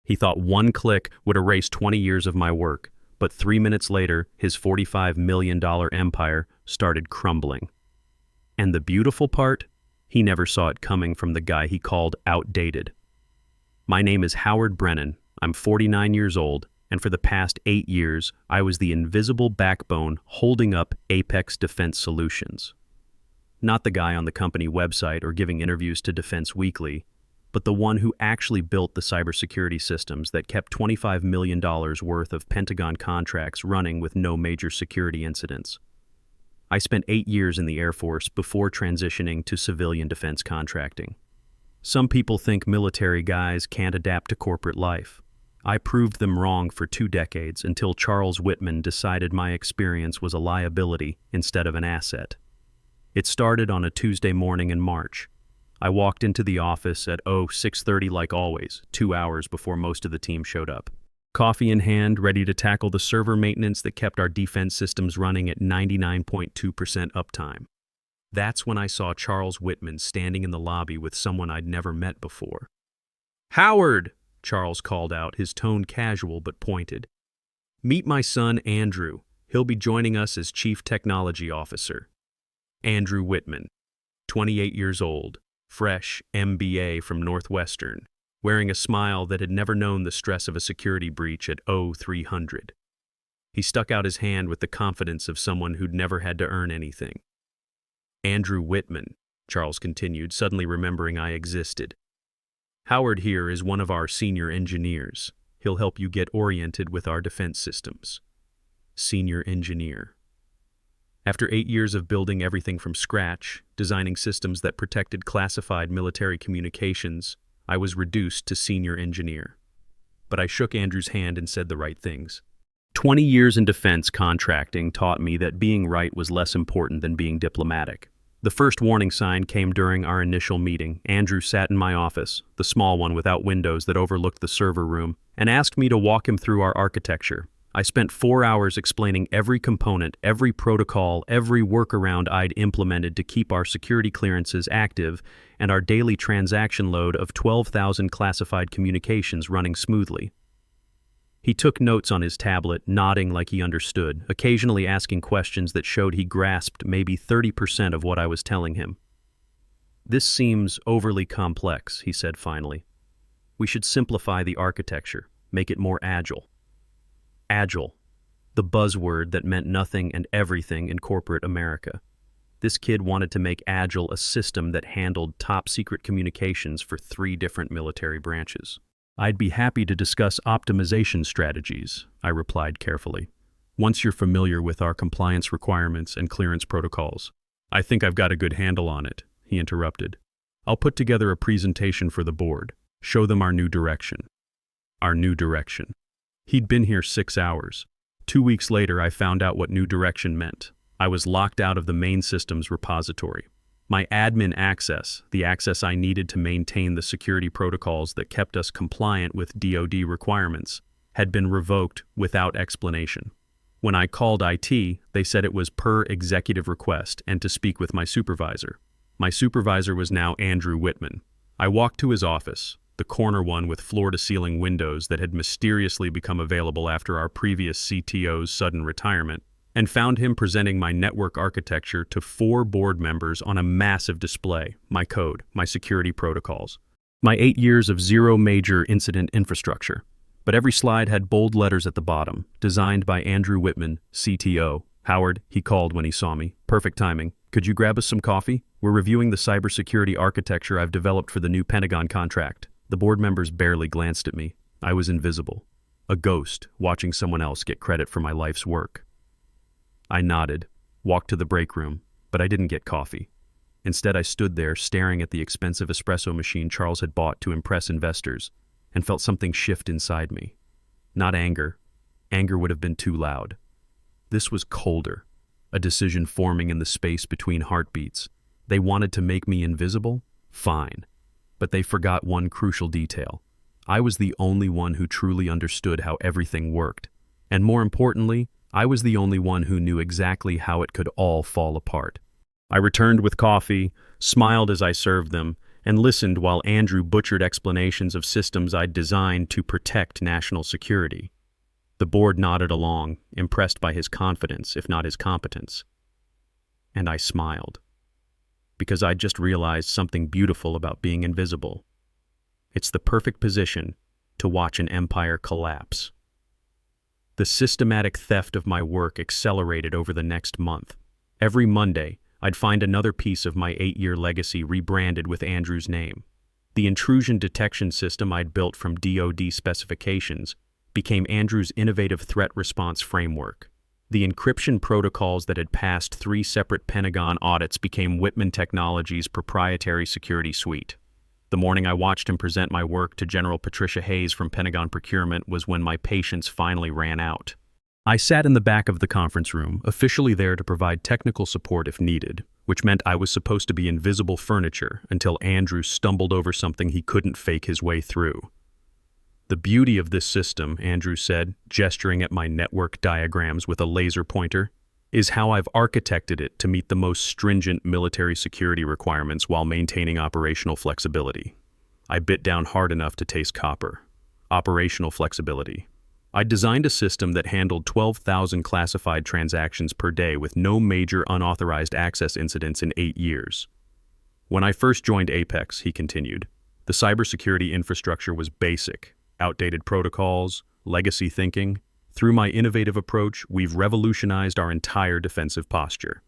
He thought one click would erase 20 years of my work, but 3 minutes later, his $45 million empire started crumbling. And the beautiful part? He never saw it coming from the guy he called outdated. My name is Howard Brennan. I'm 49 years old, and for the past 8 years, I was the invisible backbone holding up Apex Defense Solutions. Not the guy on the company website or giving interviews to Defense Weekly, but the one who actually built the cybersecurity systems that kept $25 million worth of Pentagon contracts running with no major security incidents. I spent 8 years in the Air Force before transitioning to civilian defense contracting. Some people think military guys can't adapt to corporate life. I proved them wrong for 2 decades until Charles Whitman decided my experience was a liability instead of an asset. It started on a Tuesday morning in March. I walked into the office at 6:30 like always, 2 hours before most of the team showed up. Coffee in hand, ready to tackle the server maintenance that kept our defense systems running at 99.2% uptime. That's when I saw Charles Whitman standing in the lobby with someone I'd never met before. "Howard!" Charles called out, his tone casual but pointed. "Meet my son, Andrew. He'll be joining us as Chief Technology Officer." Andrew Whitman, 28 years old, fresh MBA from Northwestern, wearing a smile that had never known the stress of a security breach at 0300. He stuck out his hand with the confidence of someone who'd never had to earn anything. "Andrew Whitman," Charles continued, suddenly remembering I existed. "Howard here is one of our senior engineers. He'll help you get oriented with our defense systems." Senior engineer. After 8 years of building everything from scratch, designing systems that protected classified military communications, I was reduced to senior engineer. But I shook Andrew's hand and said the right things. 20 years in defense contracting taught me that being right was less important than being diplomatic. The first warning sign came during our initial meeting. Andrew sat in my office, the small one without windows that overlooked the server room, and asked me to walk him through our architecture. I spent 4 hours explaining every component, every protocol, every workaround I'd implemented to keep our security clearances active and our daily transaction load of 12,000 classified communications running smoothly. He took notes on his tablet, nodding like he understood, occasionally asking questions that showed he grasped maybe 30% of what I was telling him. "This seems overly complex," he said finally. "We should simplify the architecture, make it more agile." Agile, the buzzword that meant nothing and everything in corporate America. This kid wanted to make Agile a system that handled top-secret communications for 3 different military branches. "I'd be happy to discuss optimization strategies," I replied carefully, "once you're familiar with our compliance requirements and clearance protocols." "I think I've got a good handle on it," he interrupted. "I'll put together a presentation for the board, show them our new direction." Our new direction. He'd been here 6 hours. 2 weeks later, I found out what new direction meant. I was locked out of the main systems repository. My admin access, the access I needed to maintain the security protocols that kept us compliant with DoD requirements, had been revoked without explanation. When I called IT, they said it was per executive request and to speak with my supervisor. My supervisor was now Andrew Whitman. I walked to his office, the corner one with floor-to-ceiling windows that had mysteriously become available after our previous CTO's sudden retirement, and found him presenting my network architecture to 4 board members on a massive display, my code, my security protocols, my 8 years of zero major incident infrastructure. But every slide had bold letters at the bottom, designed by Andrew Whitman, CTO. "Howard," he called when he saw me. "Perfect timing. Could you grab us some coffee? We're reviewing the cybersecurity architecture I've developed for the new Pentagon contract." The board members barely glanced at me. I was invisible, a ghost watching someone else get credit for my life's work. I nodded, walked to the break room, but I didn't get coffee. Instead, I stood there staring at the expensive espresso machine Charles had bought to impress investors, and felt something shift inside me. Not anger. Anger would have been too loud. This was colder, a decision forming in the space between heartbeats. They wanted to make me invisible? Fine. But they forgot one crucial detail. I was the only one who truly understood how everything worked. And more importantly, I was the only one who knew exactly how it could all fall apart. I returned with coffee, smiled as I served them, and listened while Andrew butchered explanations of systems I'd designed to protect national security. The board nodded along, impressed by his confidence, if not his competence. And I smiled, because I'd just realized something beautiful about being invisible. It's the perfect position to watch an empire collapse. The systematic theft of my work accelerated over the next month. Every Monday, I'd find another piece of my 8-year legacy rebranded with Andrew's name. The intrusion detection system I'd built from DoD specifications became Andrew's innovative threat response framework. The encryption protocols that had passed 3 separate Pentagon audits became Whitman Technologies' proprietary security suite. The morning I watched him present my work to General Patricia Hayes from Pentagon Procurement was when my patience finally ran out. I sat in the back of the conference room, officially there to provide technical support if needed, which meant I was supposed to be invisible furniture until Andrew stumbled over something he couldn't fake his way through. "The beauty of this system," Andrew said, gesturing at my network diagrams with a laser pointer, "is how I've architected it to meet the most stringent military security requirements while maintaining operational flexibility." I bit down hard enough to taste copper. Operational flexibility. I designed a system that handled 12,000 classified transactions per day with no major unauthorized access incidents in 8 years. "When I first joined Apex," he continued, "the cybersecurity infrastructure was basic, outdated protocols, legacy thinking. Through my innovative approach, we've revolutionized our entire defensive posture."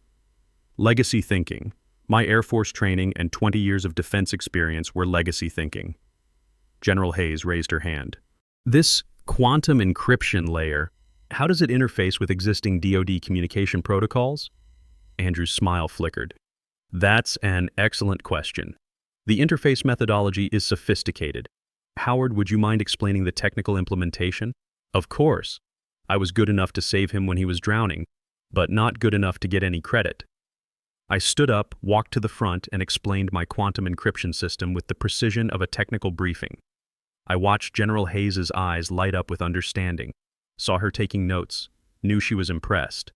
Legacy thinking. My Air Force training and 20 years of defense experience were legacy thinking. General Hayes raised her hand. "This quantum encryption layer, how does it interface with existing DoD communication protocols?" Andrew's smile flickered. "That's an excellent question. The interface methodology is sophisticated. Howard, would you mind explaining the technical implementation?" "Of course. I was good enough to save him when he was drowning, but not good enough to get any credit." I stood up, walked to the front, and explained my quantum encryption system with the precision of a technical briefing. I watched General Hayes' eyes light up with understanding, saw her taking notes, knew she was impressed,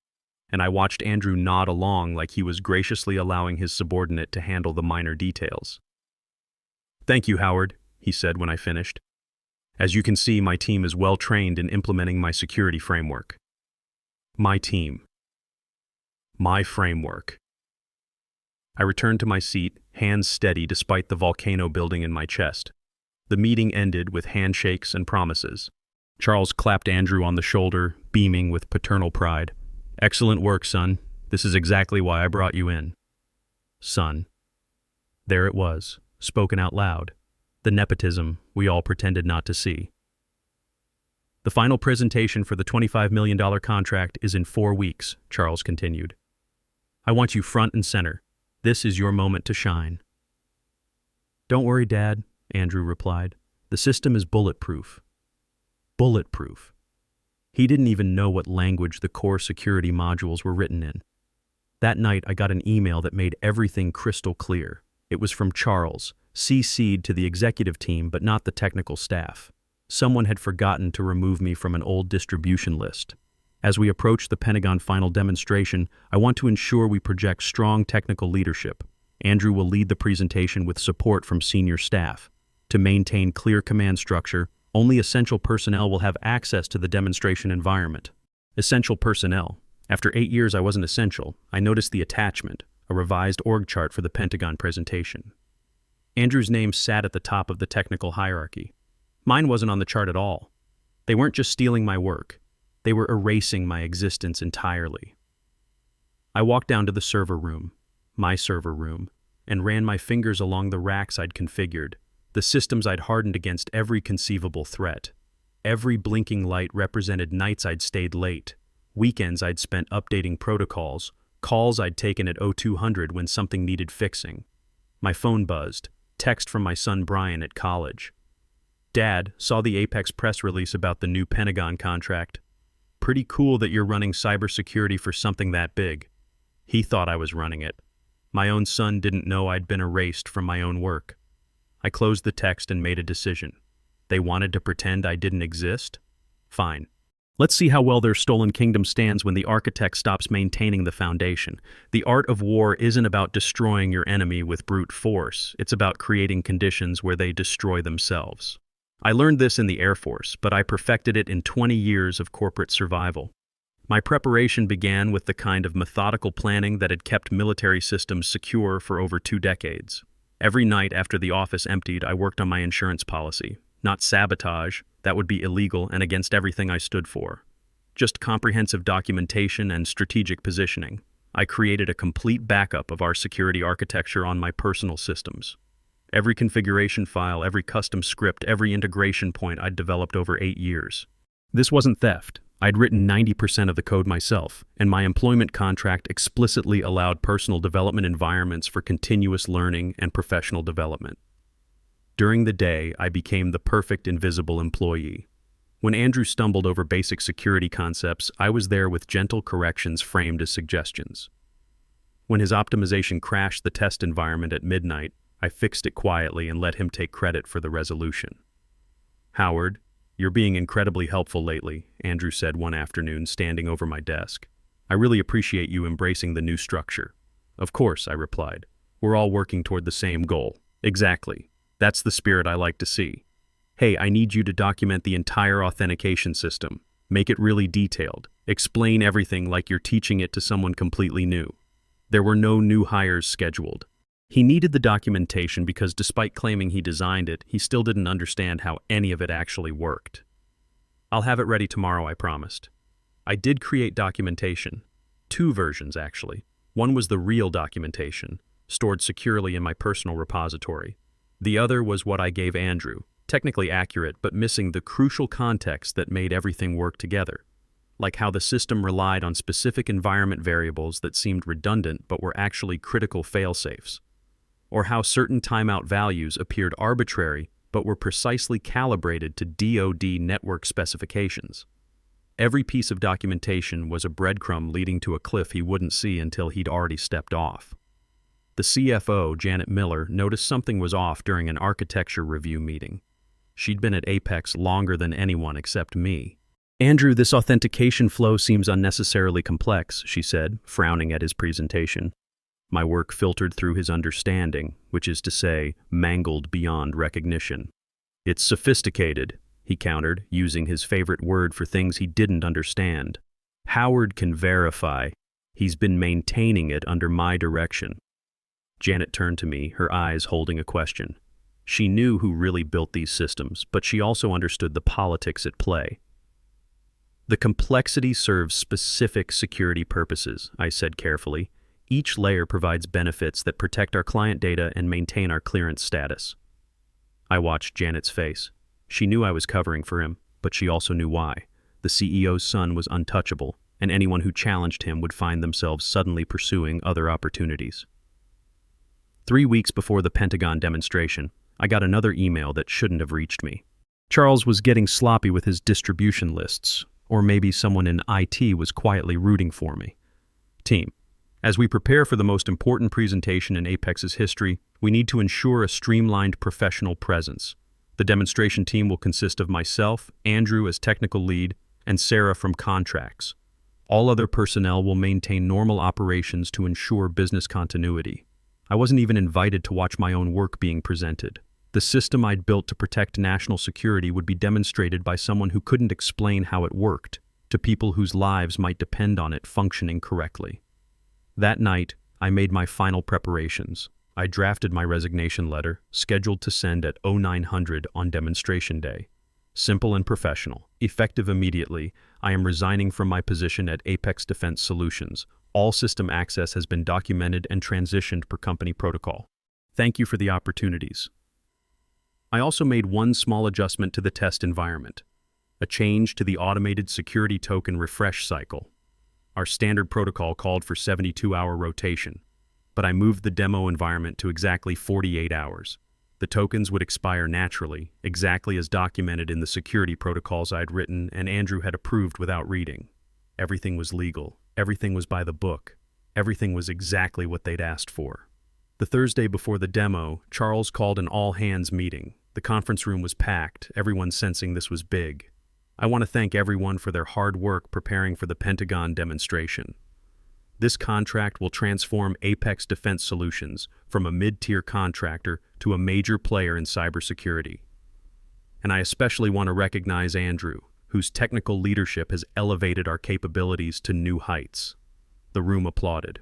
and I watched Andrew nod along like he was graciously allowing his subordinate to handle the minor details. "Thank you, Howard," he said when I finished. "As you can see, my team is well trained in implementing my security framework." My team. My framework. I returned to my seat, hands steady despite the volcano building in my chest. The meeting ended with handshakes and promises. Charles clapped Andrew on the shoulder, beaming with paternal pride. "Excellent work, son. This is exactly why I brought you in." Son. There it was, spoken out loud. The nepotism we all pretended not to see. "The final presentation for the $25 million contract is in 4 weeks, Charles continued. "I want you front and center. This is your moment to shine." "Don't worry, Dad," Andrew replied. "The system is bulletproof." Bulletproof. He didn't even know what language the core security modules were written in. That night, I got an email that made everything crystal clear. It was from Charles, CC'd to the executive team but not the technical staff. Someone had forgotten to remove me from an old distribution list. As we approach the Pentagon final demonstration, I want to ensure we project strong technical leadership. Andrew will lead the presentation with support from senior staff. To maintain clear command structure, only essential personnel will have access to the demonstration environment. Essential personnel. After 8 years I wasn't essential. I noticed the attachment, a revised org chart for the Pentagon presentation. Andrew's name sat at the top of the technical hierarchy. Mine wasn't on the chart at all. They weren't just stealing my work. They were erasing my existence entirely. I walked down to the server room, my server room, and ran my fingers along the racks I'd configured, the systems I'd hardened against every conceivable threat. Every blinking light represented nights I'd stayed late, weekends I'd spent updating protocols, calls I'd taken at 0200 when something needed fixing. My phone buzzed, text from my son Brian at college. "Dad, saw the Apex press release about the new Pentagon contract. Pretty cool that you're running cybersecurity for something that big." He thought I was running it. My own son didn't know I'd been erased from my own work. I closed the text and made a decision. They wanted to pretend I didn't exist? Fine. Let's see how well their stolen kingdom stands when the architect stops maintaining the foundation. The art of war isn't about destroying your enemy with brute force. It's about creating conditions where they destroy themselves. I learned this in the Air Force, but I perfected it in 20 years of corporate survival. My preparation began with the kind of methodical planning that had kept military systems secure for over 2 decades. Every night after the office emptied, I worked on my insurance policy. Not sabotage, that would be illegal and against everything I stood for. Just comprehensive documentation and strategic positioning. I created a complete backup of our security architecture on my personal systems. Every configuration file, every custom script, every integration point I'd developed over 8 years. This wasn't theft. I'd written 90% of the code myself, and my employment contract explicitly allowed personal development environments for continuous learning and professional development. During the day, I became the perfect invisible employee. When Andrew stumbled over basic security concepts, I was there with gentle corrections framed as suggestions. When his optimization crashed the test environment at midnight, I fixed it quietly and let him take credit for the resolution. "Howard, you're being incredibly helpful lately," Andrew said one afternoon, standing over my desk. "I really appreciate you embracing the new structure." "Of course," I replied. "We're all working toward the same goal." "Exactly. That's the spirit I like to see." "Hey, I need you to document the entire authentication system. Make it really detailed. Explain everything like you're teaching it to someone completely new." There were no new hires scheduled. He needed the documentation because despite claiming he designed it, he still didn't understand how any of it actually worked. "I'll have it ready tomorrow," I promised. I did create documentation. 2 versions, actually. One was the real documentation, stored securely in my personal repository. The other was what I gave Andrew, technically accurate but missing the crucial context that made everything work together, like how the system relied on specific environment variables that seemed redundant but were actually critical fail-safes, or how certain timeout values appeared arbitrary but were precisely calibrated to DoD network specifications. Every piece of documentation was a breadcrumb leading to a cliff he wouldn't see until he'd already stepped off. The CFO, Janet Miller, noticed something was off during an architecture review meeting. She'd been at Apex longer than anyone except me. "Andrew, this authentication flow seems unnecessarily complex," she said, frowning at his presentation. My work filtered through his understanding, which is to say, mangled beyond recognition. "It's sophisticated," he countered, using his favorite word for things he didn't understand. "Howard can verify. He's been maintaining it under my direction." Janet turned to me, her eyes holding a question. She knew who really built these systems, but she also understood the politics at play. "The complexity serves specific security purposes," I said carefully. "Each layer provides benefits that protect our client data and maintain our clearance status." I watched Janet's face. She knew I was covering for him, but she also knew why. The CEO's son was untouchable, and anyone who challenged him would find themselves suddenly pursuing other opportunities. 3 weeks before the Pentagon demonstration, I got another email that shouldn't have reached me. Charles was getting sloppy with his distribution lists, or maybe someone in IT was quietly rooting for me. "Team, as we prepare for the most important presentation in Apex's history, we need to ensure a streamlined professional presence. The demonstration team will consist of myself, Andrew as technical lead, and Sarah from contracts. All other personnel will maintain normal operations to ensure business continuity. I wasn't even invited to watch my own work being presented. The system I'd built to protect national security would be demonstrated by someone who couldn't explain how it worked, to people whose lives might depend on it functioning correctly." That night, I made my final preparations. I drafted my resignation letter, scheduled to send at 0900 on demonstration day. Simple and professional, effective immediately, I am resigning from my position at Apex Defense Solutions. All system access has been documented and transitioned per company protocol. Thank you for the opportunities. I also made one small adjustment to the test environment, a change to the automated security token refresh cycle. Our standard protocol called for 72-hour rotation, but I moved the demo environment to exactly 48 hours. The tokens would expire naturally, exactly as documented in the security protocols I'd written and Andrew had approved without reading. Everything was legal. Everything was by the book. Everything was exactly what they'd asked for. The Thursday before the demo, Charles called an all-hands meeting. The conference room was packed, everyone sensing this was big. I want to thank everyone for their hard work preparing for the Pentagon demonstration. This contract will transform Apex Defense Solutions from a mid-tier contractor to a major player in cybersecurity. And I especially want to recognize Andrew, whose technical leadership has elevated our capabilities to new heights. The room applauded.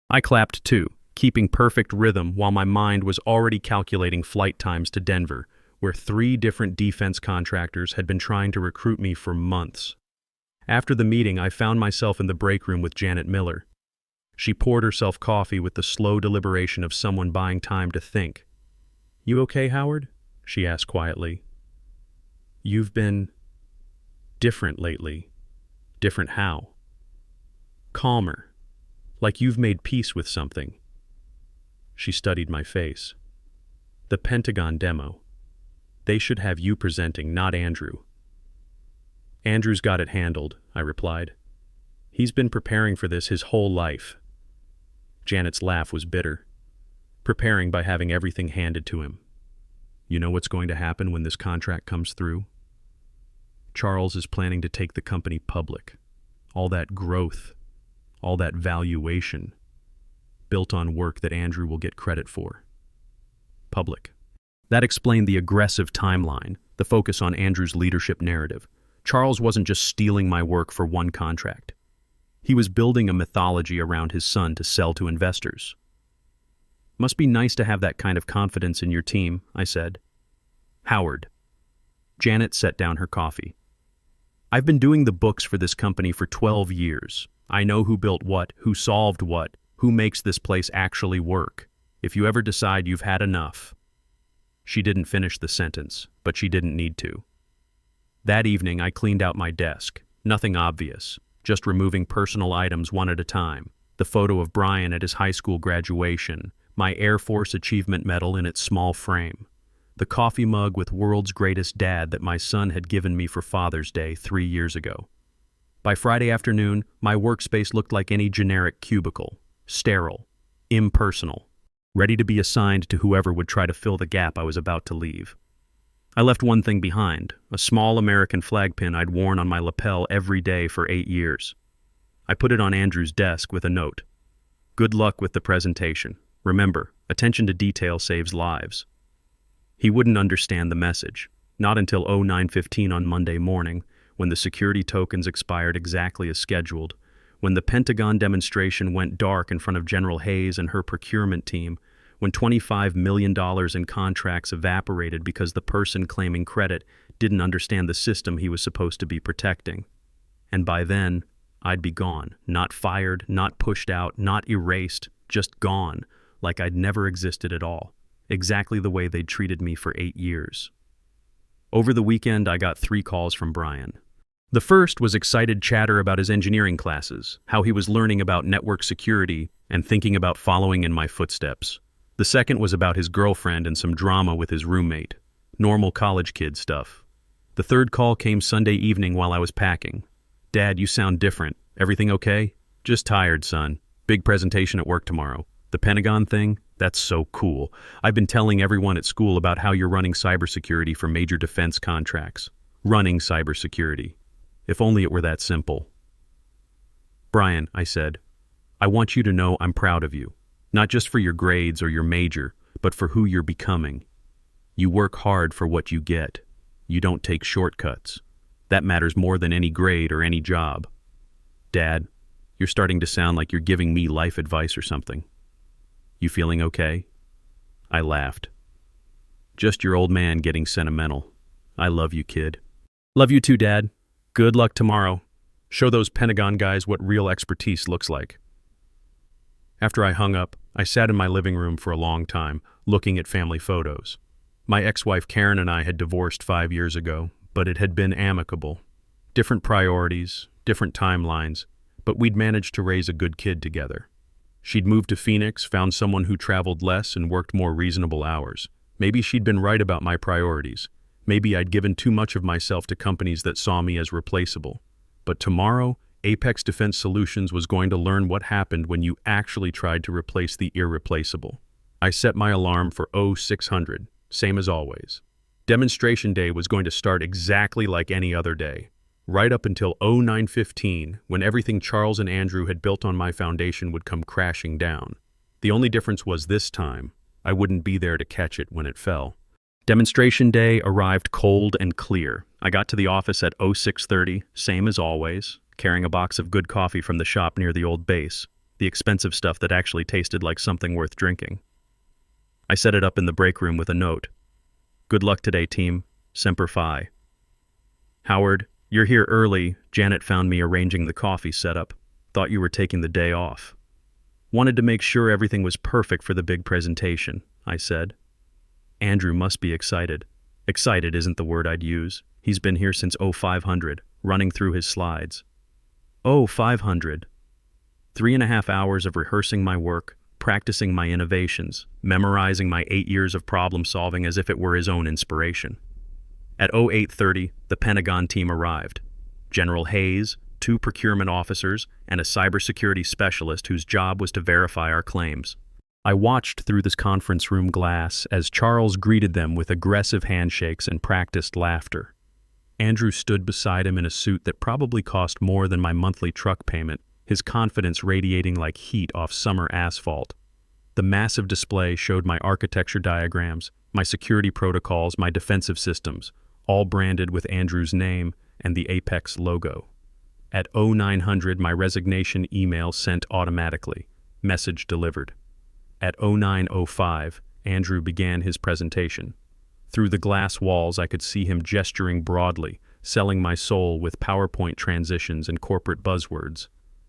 I clapped too, keeping perfect rhythm while my mind was already calculating flight times to Denver, where 3 different defense contractors had been trying to recruit me for months. After the meeting, I found myself in the break room with Janet Miller. She poured herself coffee with the slow deliberation of someone buying time to think. "You okay, Howard?" she asked quietly. "You've been different lately." "Different how?" "Calmer. Like you've made peace with something." She studied my face. "The Pentagon demo. They should have you presenting, not Andrew." "Andrew's got it handled," I replied. "He's been preparing for this his whole life." Janet's laugh was bitter. "Preparing by having everything handed to him. You know what's going to happen when this contract comes through? Charles is planning to take the company public. All that growth, all that valuation, built on work that Andrew will get credit for. Public." That explained the aggressive timeline, the focus on Andrew's leadership narrative. Charles wasn't just stealing my work for one contract. He was building a mythology around his son to sell to investors. "Must be nice to have that kind of confidence in your team," I said. "Howard." Janet set down her coffee. "I've been doing the books for this company for 12 years. I know who built what, who solved what, who makes this place actually work. If you ever decide you've had enough..." She didn't finish the sentence, but she didn't need to. That evening, I cleaned out my desk. Nothing obvious, just removing personal items one at a time. The photo of Brian at his high school graduation, my Air Force Achievement Medal in its small frame, the coffee mug with "World's Greatest Dad" that my son had given me for Father's Day 3 years ago. By Friday afternoon, my workspace looked like any generic cubicle, sterile, impersonal, ready to be assigned to whoever would try to fill the gap I was about to leave. I left one thing behind, a small American flag pin I'd worn on my lapel every day for 8 years. I put it on Andrew's desk with a note. "Good luck with the presentation. Remember, attention to detail saves lives." He wouldn't understand the message, not until 09:15 on Monday morning, when the security tokens expired exactly as scheduled, when the Pentagon demonstration went dark in front of General Hayes and her procurement team, when $25 million in contracts evaporated because the person claiming credit didn't understand the system he was supposed to be protecting. And by then, I'd be gone, not fired, not pushed out, not erased, just gone, like I'd never existed at all, exactly the way they'd treated me for 8 years. Over the weekend, I got 3 calls from Brian. The first was excited chatter about his engineering classes, how he was learning about network security and thinking about following in my footsteps. The second was about his girlfriend and some drama with his roommate. Normal college kid stuff. The third call came Sunday evening while I was packing. "Dad, you sound different. Everything okay?" "Just tired, son. Big presentation at work tomorrow. The Pentagon thing? That's so cool. I've been telling everyone at school about how you're running cybersecurity for major defense contracts. Running cybersecurity. If only it were that simple." "Brian," I said, "I want you to know I'm proud of you. Not just for your grades or your major, but for who you're becoming. You work hard for what you get. You don't take shortcuts. That matters more than any grade or any job. Dad, you're starting to sound like you're giving me life advice or something. You feeling okay?" I laughed. "Just your old man getting sentimental. I love you, kid." "Love you too, Dad. Good luck tomorrow. Show those Pentagon guys what real expertise looks like." After I hung up, I sat in my living room for a long time, looking at family photos. My ex-wife Karen and I had divorced 5 years ago, but it had been amicable. Different priorities, different timelines, but we'd managed to raise a good kid together. She'd moved to Phoenix, found someone who traveled less and worked more reasonable hours. Maybe she'd been right about my priorities. Maybe I'd given too much of myself to companies that saw me as replaceable. But tomorrow, Apex Defense Solutions was going to learn what happened when you actually tried to replace the irreplaceable. I set my alarm for 0600, same as always. Demonstration day was going to start exactly like any other day. right up until 09:15, when everything Charles and Andrew had built on my foundation would come crashing down. The only difference was this time, I wouldn't be there to catch it when it fell. Demonstration day arrived cold and clear. I got to the office at 06:30, same as always, carrying a box of good coffee from the shop near the old base, the expensive stuff that actually tasted like something worth drinking. I set it up in the break room with a note. "Good luck today, team. Semper Fi." "Howard, you're here early. Janet found me arranging the coffee setup. Thought you were taking the day off." "Wanted to make sure everything was perfect for the big presentation," I said. Andrew must be excited. Excited isn't the word I'd use. He's been here since 0500, running through his slides. 0500. 3.5 hours of rehearsing my work, practicing my innovations, memorizing my 8 years of problem solving as if it were his own inspiration. At 08:30, the Pentagon team arrived. General Hayes, 2 procurement officers, and a cybersecurity specialist whose job was to verify our claims. I watched through this conference room glass as Charles greeted them with aggressive handshakes and practiced laughter. Andrew stood beside him in a suit that probably cost more than my monthly truck payment, his confidence radiating like heat off summer asphalt. The massive display showed my architecture diagrams, my security protocols, my defensive systems, all branded with Andrew's name and the Apex logo. At 0900, my resignation email sent automatically. Message delivered. At 09:05, Andrew began his presentation. Through the glass walls, I could see him gesturing broadly, selling my soul with PowerPoint transitions and corporate buzzwords.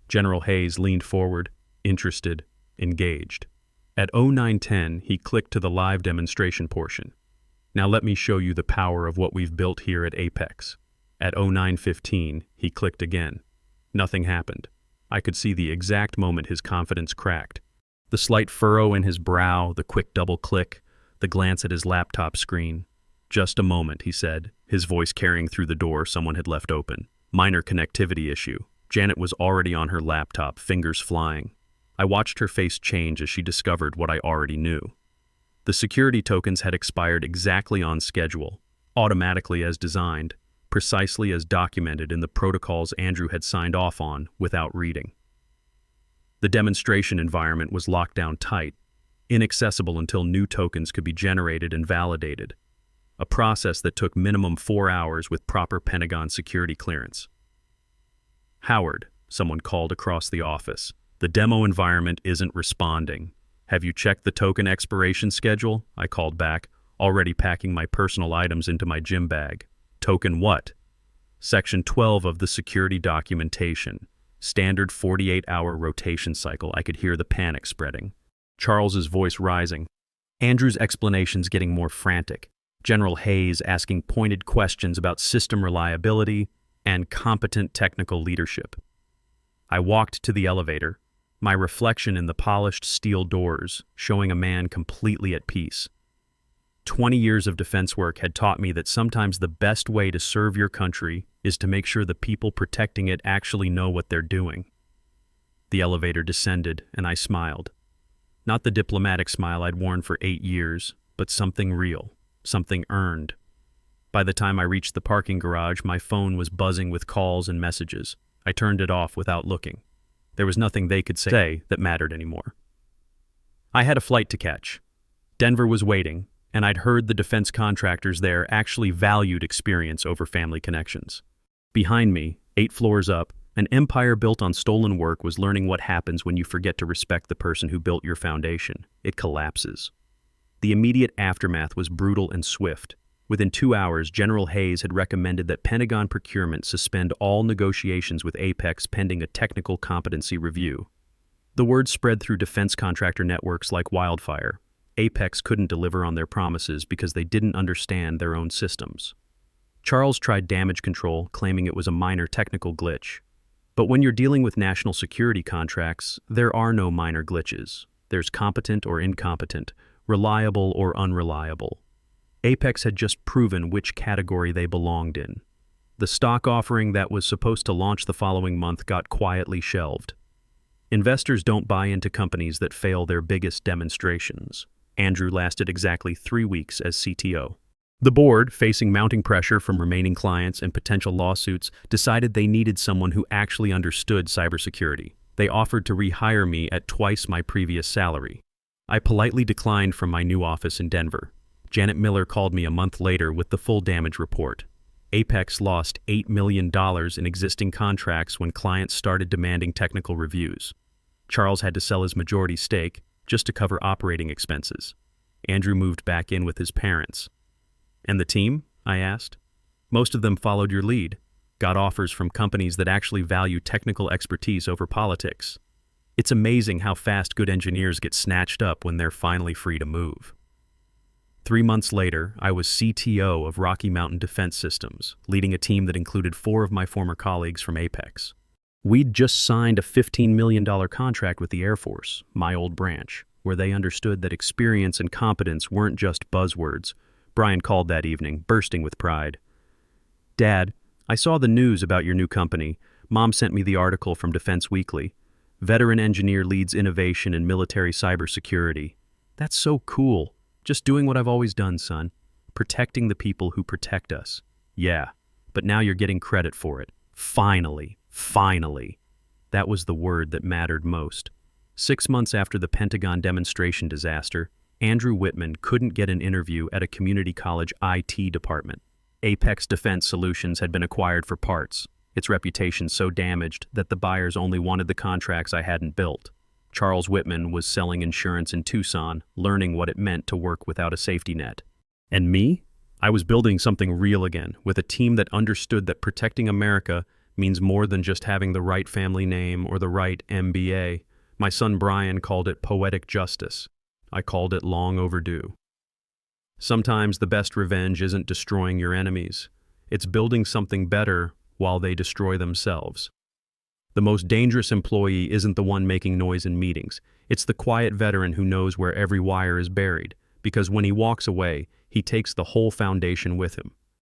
General Hayes leaned forward, interested, engaged. At 09:10, he clicked to the live demonstration portion. "Now let me show you the power of what we've built here at Apex." At 09:15, he clicked again. Nothing happened. I could see the exact moment his confidence cracked. The slight furrow in his brow, the quick double click, the glance at his laptop screen. "Just a moment," he said, his voice carrying through the door someone had left open. Minor connectivity issue. Janet was already on her laptop, fingers flying. I watched her face change as she discovered what I already knew. The security tokens had expired exactly on schedule, automatically as designed, precisely as documented in the protocols Andrew had signed off on without reading. The demonstration environment was locked down tight, inaccessible until new tokens could be generated and validated, a process that took minimum 4 hours with proper Pentagon security clearance. "Howard," someone called across the office, "the demo environment isn't responding. Have you checked the token expiration schedule?" I called back, already packing my personal items into my gym bag. "Token what?" "Section 12 of the security documentation. Standard 48-hour rotation cycle." I could hear the panic spreading. Charles's voice rising. Andrew's explanations getting more frantic. General Hayes asking pointed questions about system reliability and competent technical leadership. I walked to the elevator, my reflection in the polished steel doors, showing a man completely at peace. 20 years of defense work had taught me that sometimes the best way to serve your country is to make sure the people protecting it actually know what they're doing. The elevator descended, and I smiled. Not the diplomatic smile I'd worn for 8 years, but something real, something earned. By the time I reached the parking garage, my phone was buzzing with calls and messages. I turned it off without looking. There was nothing they could say that mattered anymore. I had a flight to catch. Denver was waiting, and I'd heard the defense contractors there actually valued experience over family connections. Behind me, 8 floors up, an empire built on stolen work was learning what happens when you forget to respect the person who built your foundation. It collapses. The immediate aftermath was brutal and swift. Within 2 hours, General Hayes had recommended that Pentagon procurement suspend all negotiations with Apex pending a technical competency review. The word spread through defense contractor networks like wildfire. Apex couldn't deliver on their promises because they didn't understand their own systems. Charles tried damage control, claiming it was a minor technical glitch. But when you're dealing with national security contracts, there are no minor glitches. There's competent or incompetent, reliable or unreliable. Apex had just proven which category they belonged in. The stock offering that was supposed to launch the following month got quietly shelved. Investors don't buy into companies that fail their biggest demonstrations. Andrew lasted exactly 3 weeks as CTO. The board, facing mounting pressure from remaining clients and potential lawsuits, decided they needed someone who actually understood cybersecurity. They offered to rehire me at twice my previous salary. I politely declined from my new office in Denver. Janet Miller called me a month later with the full damage report. Apex lost $8 million in existing contracts when clients started demanding technical reviews. Charles had to sell his majority stake just to cover operating expenses. Andrew moved back in with his parents. "And the team?" I asked. "Most of them followed your lead, got offers from companies that actually value technical expertise over politics. It's amazing how fast good engineers get snatched up when they're finally free to move." 3 months later, I was CTO of Rocky Mountain Defense Systems, leading a team that included 4 of my former colleagues from Apex. We'd just signed a $15 million contract with the Air Force, my old branch, where they understood that experience and competence weren't just buzzwords. Brian called that evening, bursting with pride. "Dad, I saw the news about your new company. Mom sent me the article from Defense Weekly. Veteran engineer leads innovation in military cybersecurity. That's so cool. Just doing what I've always done, son. Protecting the people who protect us. Yeah, but now you're getting credit for it. Finally, finally." That was the word that mattered most. 6 months after the Pentagon demonstration disaster, Andrew Whitman couldn't get an interview at a community college IT department. Apex Defense Solutions had been acquired for parts, its reputation so damaged that the buyers only wanted the contracts I hadn't built. Charles Whitman was selling insurance in Tucson, learning what it meant to work without a safety net. And me? I was building something real again, with a team that understood that protecting America means more than just having the right family name or the right MBA. My son Brian called it poetic justice. I called it long overdue. Sometimes the best revenge isn't destroying your enemies. It's building something better while they destroy themselves. The most dangerous employee isn't the one making noise in meetings. It's the quiet veteran who knows where every wire is buried, because when he walks away, he takes the whole foundation with him.